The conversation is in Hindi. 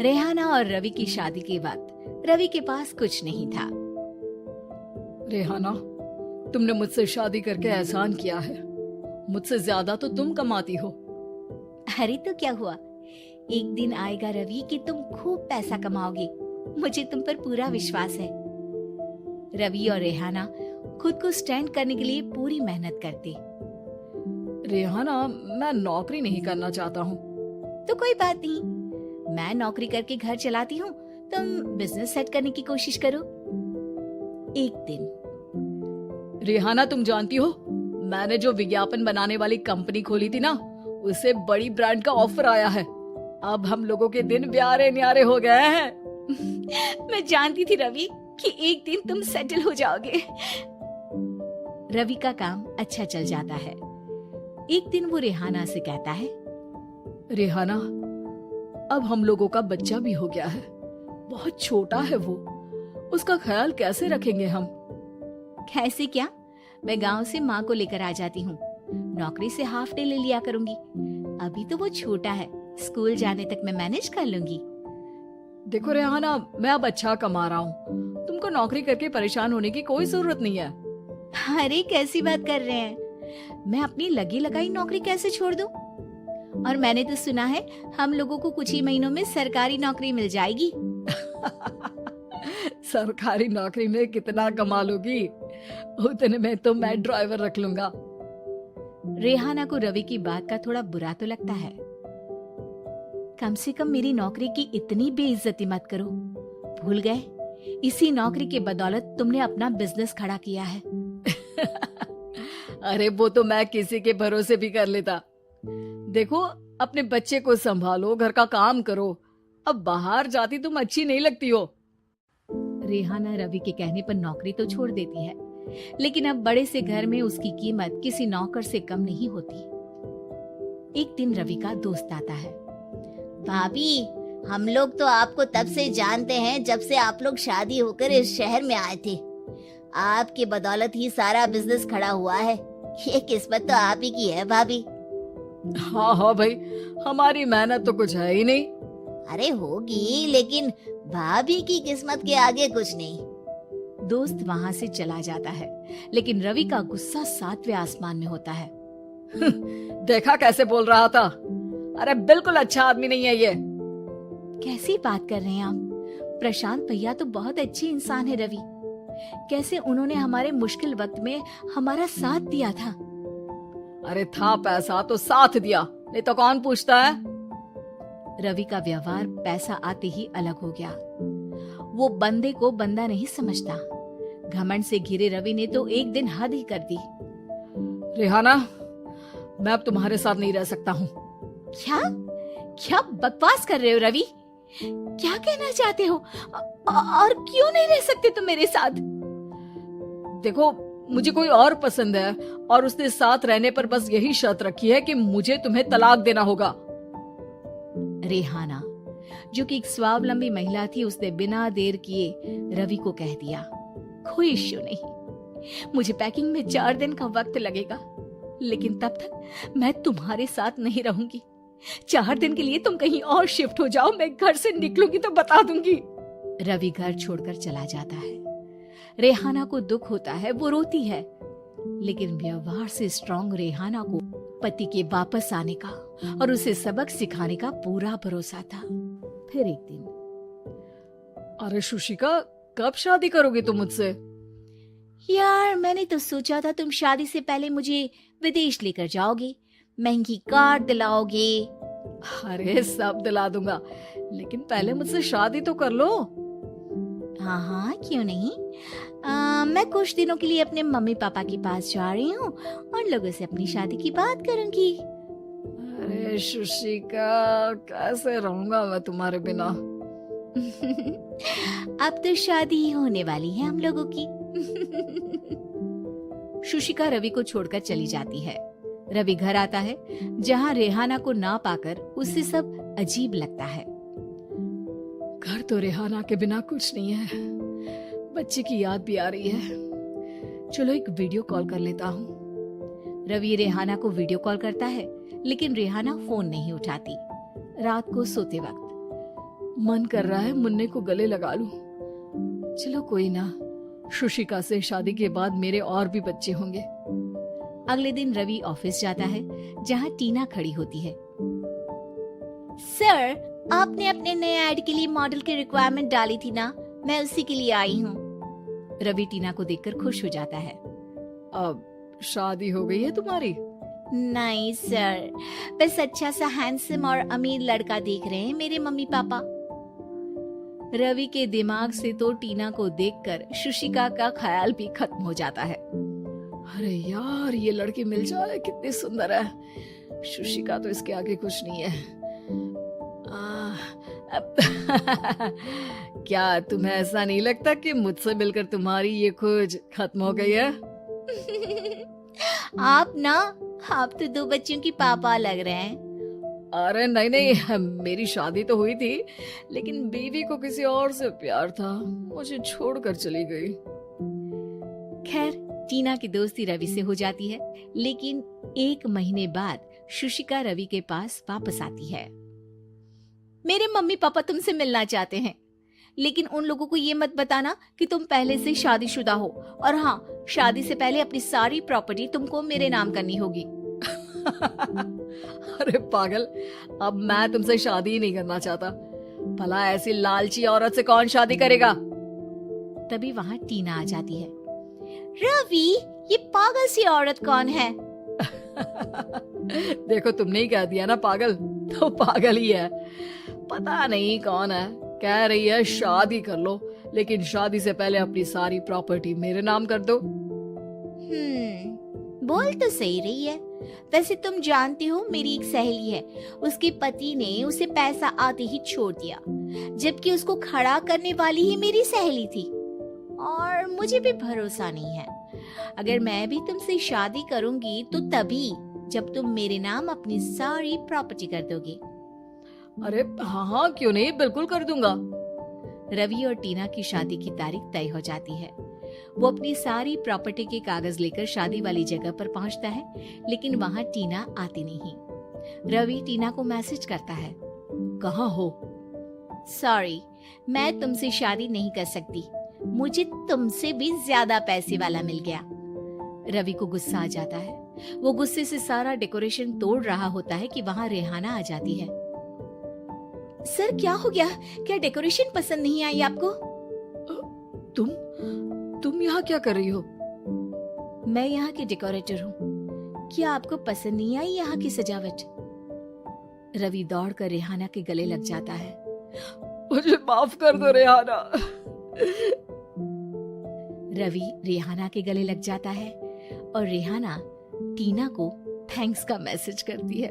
रेहाना और रवि की शादी के वक्त रवि के पास कुछ नहीं था। रेहाना, तुमने मुझसे शादी करके एहसान किया है। मुझसे ज्यादा तो तुम कमाती हो। अरे तो क्या हुआ, एक दिन आएगा रवि कि तुम खूब पैसा कमाओगे। मुझे तुम पर पूरा विश्वास है। रवि और रेहाना खुद को स्टैंड करने के लिए पूरी मेहनत करते। रेहाना, मैं नौकरी नहीं करना चाहता हूँ। तो कोई बात नहीं, मैं नौकरी करके घर चलाती हूँ, तुम बिजनेस सेट करने की कोशिश करो। एक दिन रेहाना, तुम जानती हो, मैंने जो विज्ञापन बनाने वाली कंपनी खोली थी ना, उसे बड़ी ब्रांड का ऑफर आया है। अब हम लोगों के दिन प्यारे न्यारे हो गए हैं। मैं जानती थी रवि कि एक दिन तुम सेटल हो जाओगे। रवि का काम अच्छा चल जाता है। एक दिन वो रेहाना से कहता है, रेहाना, अब हम लोगों का बच्चा भी हो गया है। बहुत छोटा है वो, उसका ख्याल कैसे रखेंगे हम? कैसे क्या, मैं गांव से माँ को लेकर आ जाती हूँ। नौकरी से हाफ डे ले लिया करूंगी। अभी तो वो छोटा है, स्कूल जाने तक मैं मैनेज कर लूंगी। देखो रेहाना, मैं अब अच्छा कमा रहा हूँ। तुमको नौकरी करके परेशान होने की कोई जरूरत नहीं है। अरे कैसी बात कर रहे हैं, मैं अपनी लगी लगाई नौकरी कैसे छोड़ दूं? और मैंने तो सुना है हम लोगों को कुछ ही महीनों में सरकारी नौकरी मिल जाएगी। सरकारी नौकरी में कितना कमा लोगी? उतने में तो मैं ड्राइवर रख लूंगा। रेहाना को रवि की बात का थोड़ा बुरा तो लगता है। कम से कम मेरी नौकरी की इतनी बेइज्जती मत करो। भूल गए, इसी नौकरी के बदौलत तुमने अपना बिजनेस खड़ा किया है। अरे वो तो मैं किसी के भरोसे भी कर लेता। देखो, अपने बच्चे को संभालो, घर का काम करो। अब बाहर जाती तुम अच्छी नहीं लगती हो। रेहाना रवि के कहने पर नौकरी तो छोड़ देती है, लेकिन अब बड़े से घर में उसकी कीमत किसी नौकर से कम नहीं होती। एक दिन रवि का दोस्त आता है। भाभी, हम लोग तो आपको तब से जानते हैं जब से आप लोग शादी होकर इस शहर में आए थे। आपकी बदौलत ही सारा बिजनेस खड़ा हुआ है। ये किस्मत तो आप ही की है भाभी। हाँ हाँ भाई, हमारी मेहनत तो कुछ है ही नहीं। अरे होगी, लेकिन भाभी की किस्मत के आगे कुछ नहीं। दोस्त वहाँ से चला जाता है, लेकिन रवि का गुस्सा 7वें आसमान में होता है। देखा कैसे बोल रहा था? अरे बिल्कुल अच्छा आदमी नहीं है ये। कैसी बात कर रहे हैं आप? प्रशांत भैया तो बहुत अच्छे इंसान है रवि। कैसे उन्होंने हमारे मुश्किल वक्त में हमारा साथ दिया था। अरे था पैसा तो साथ दिया, नहीं तो कौन पूछता है? रवि का व्यवहार पैसा आते ही अलग हो गया। वो बंदे को बंदा नहीं समझता। घमंड से घिरे रवि ने तो एक दिन हद ही कर दी। रेहाना, मैं अब तुम्हारे साथ नहीं रह सकता हूँ। क्या क्या बकवास कर रहे हो रवि? क्या कहना चाहते हो? और क्यों नहीं रह सकते तुम मेरे साथ? देखो, मुझे कोई और पसंद है और उसने साथ रहने पर बस यही शर्त रखी है कि मुझे तुम्हें तलाक देना होगा। रेहाना, जो कि एक स्वावलंबी महिला थी, उसने बिना देर किए रवि को कह दिया, कोई इश्यू नहीं, मुझे पैकिंग में 4 दिन का वक्त लगेगा, लेकिन तब तक मैं तुम्हारे साथ नहीं रहूंगी। 4 दिन के लिए तुम कहीं और शिफ्ट हो जाओ, मैं घर से निकलूंगी तो बता दूंगी। रवि घर छोड़कर चला जाता है। रेहाना को दुख होता है, वो रोती है, लेकिन व्यवहार से स्ट्रॉन्ग रेहाना को पति के वापस आने का और उसे सबक सिखाने का पूरा भरोसा था। फिर एक दिन, अरे शुशिका, कब शादी करोगी तुम मुझसे? यार मैंने तो सोचा था तुम शादी से पहले मुझे विदेश लेकर जाओगे, महंगी कार दिलाओगे। अरे सब दिला दूंगा, लेकिन पहले मुझसे शादी तो कर लो। हाँ हाँ, क्यों नहीं। मैं कुछ दिनों के लिए अपने मम्मी पापा के पास जा रही हूँ और लोगों से अपनी शादी की बात करूंगी। अरे शुशिका, कैसे रहूंगा मैं तुम्हारे बिना? अब तो शादी होने वाली है हम लोगों की। शुशिका रवि को छोड़कर चली जाती है। रवि घर आता है, जहाँ रेहाना को ना पाकर उससे सब अजीब लगता है। घर तो रेहाना के बिना कुछ नहीं है, बच्चे की याद भी आ रही है। चलो एक वीडियो कॉल कर लेता हूँ। रवि रेहाना को वीडियो कॉल करता है, लेकिन रेहाना फोन नहीं उठाती। रात को सोते वक्त मन कर रहा है मुन्ने को गले लगा लूं। चलो कोई ना, शुशिका से शादी के बाद मेरे और भी बच्चे होंगे। अगले दिन रवि ऑफिस जाता है जहाँ टीना खड़ी होती है। सर, आपने अपने नए ऐड के लिए मॉडल की रिक्वायरमेंट डाली थी ना, मैं उसी के लिए आई हूँ। रवि टीना को देखकर खुश हो जाता है। अब शादी हो गई है तुम्हारी? नहीं सर, बस अच्छा सा हैंडसम और अमीर लड़का देख रहे हैं मेरे मम्मी पापा। रवि के दिमाग से तो टीना को देखकर शुशिका का ख्याल भी खत्म हो जाता है। अरे यार, ये लड़की मिल जाए कितनी सुंदर है। शुशिका तो इसके आगे कुछ नहीं है। क्या तुम्हें ऐसा नहीं लगता कि मुझसे मिलकर तुम्हारी ये खोज खत्म हो गई है? आप तो 2 बच्चों की पापा लग रहे हैं। अरे नहीं नहीं, मेरी शादी तो हुई थी, लेकिन बीवी को किसी और से प्यार था, मुझे छोड़कर चली गई। खैर, टीना की दोस्ती रवि से हो जाती है, लेकिन 1 महीने बाद शुशिका रवि के पास वापस आती है। मेरे मम्मी पापा तुमसे मिलना चाहते हैं, लेकिन उन लोगों को ये मत बताना कि तुम पहले से शादीशुदा हो, और हाँ, शादी से पहले अपनी सारी प्रॉपर्टी तुमको मेरे नाम करनी होगी। अरे पागल, अब मैं तुमसे शादी ही नहीं करना चाहता। भला ऐसी लालची औरत से कौन शादी करेगा? तभी वहाँ टीना आ जाती है। रवि, ये पागल सी औरत कौन है? देखो, तुमने ही कह दिया ना पागल, तो पागल ही है। पता नहीं कौन है, कह रही है शादी कर लो, लेकिन शादी से पहले अपनी सारी प्रॉपर्टी मेरे नाम कर दो। बोल तो सही रही है। वैसे तुम जानती हो, मेरी एक सहेली है, उसके पति ने उसे पैसा आते ही छोड़ दिया, जबकि उसको खड़ा करने वाली ही मेरी सहेली थी। और मुझे भी भरोसा नहीं है, अगर मैं भी तुमसे शादी करूंगी तो तभी जब तुम मेरे नाम अपनी सारी प्रॉपर्टी कर दोगे। अरे हाँ, क्यों नहीं, बिल्कुल कर दूंगा। रवि और टीना की शादी की तारीख तय हो जाती है। वो अपनी सारी प्रॉपर्टी के कागज लेकर शादी वाली जगह पर पहुंचता है, लेकिन वहां टीना आती नहीं। रवि टीना को मैसेज करता है, कहाँ हो? सॉरी, मैं तुमसे शादी नहीं कर सकती, मुझे तुमसे भी ज्यादा पैसे वाला मिल गया। रवि को गुस्सा आ जाता है। वो गुस्से से सारा डेकोरेशन तोड़ रहा होता है कि वहां रेहाना आ जाती है। सर, क्या हो गया? क्या डेकोरेशन पसंद नहीं आई आपको? तुम यहाँ क्या कर रही हो? मैं यहाँ की डेकोरेटर हूँ। क्या आपको पसंद नहीं आई यहाँ की सजावट? रवि दौड़कर रेहाना के गले लग जाता है। मुझे माफ कर दो रेहाना। रवि रेहाना के गले लग जाता है और रेहाना टीना को थैंक्स का मैसेज करती है।